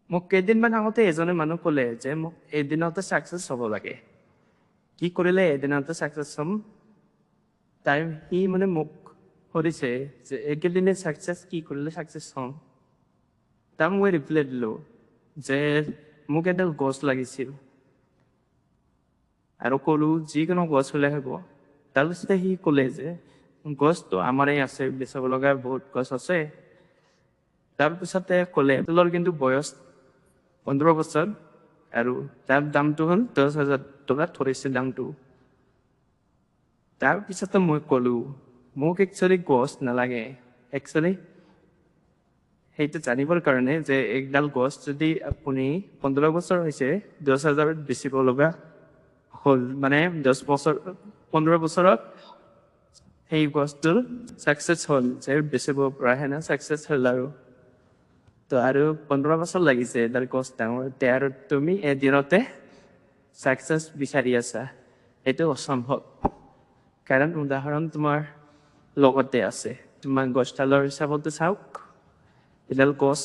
মোক কেইদিনমান আগতে এজনে মানুহ ক'লে যে মোক এদিনতে ছাকচেছ হ'ব লাগে, কি কৰিলে এদিনতে ছাকচেছ হ'ম। সি মানে মোক সুধিছে যে একেদিনে ছাকচেছ কি কৰিলে ছাকচেছ হ'ম। তাক মই ৰিপ্লাই দিলোঁ যে মোক এডাল গছ লাগিছিল আৰু ক'লো যিকোনো গছ হ'লে হ'ব। তাৰপিছতে সি ক'লে যে গছটো আমাৰে আছে, বেচাব লগা বহুত গছ আছে। তাৰপিছতে ক'লে তোলৰ কিন্তু বয়স 15 বছৰ আৰু তাৰ দামটো হ'ল 10,000 টকা ধৰিছে দামটো। তাৰপিছতে মই ক'লো মোক একচুৱেলি গছ নালাগে, একচুৱেলি সেইটো জানিবৰ কাৰণে যে একডাল গছ যদি আপুনি 15 বছৰ হৈছে 10,000 বেচিব লগা হ'ল, মানে 15 বছৰত সেই গছটোৰ ছাকচেছ হ'ল যে বেচিব পৰা হেনে ছাকচেছ হ'ল আৰু। তো আৰু 15 বছৰ লাগিছে এডাল গছ ডাঙৰ হওঁতে, আৰু তুমি এদিনতে ছাকচেছ বিচাৰি আছা, সেইটো অসম্ভৱ। কাৰণ উদাহৰণ তোমাৰ লগতে আছে। তোমাৰ গছডালৰ হিচাপতো চাওক, এডাল গছ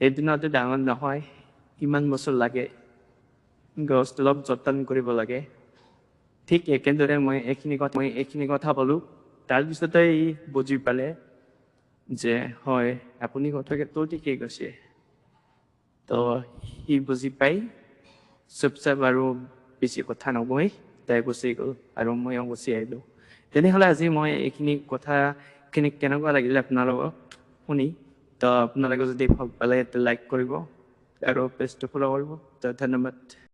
এদিনতে ডাঙৰ নহয়, কিমান বছৰ লাগে, গছটো অলপ যতন কৰিব লাগে। ঠিক একেদৰে মই এইখিনি কথা ক'লোঁ। তাৰপিছতে ই বুজি পালে যে হয় আপুনি কথাটো ঠিকেই কৈছে। তো সি বুজি পাই চুপচাপ আৰু বেছি কথা নকৈ তাই গুচি গ'ল আৰু ময়ো গুচি আহিলোঁ। তেনেহ'লে আজি মই এইখিনি কথাখিনি কেনেকুৱা লাগিলে আপোনালোকক শুনি, তো আপোনালোকে যদি ভাল পালে লাইক কৰিব আৰু পেজটো ফ'ল' কৰিব। তো ধন্যবাদ।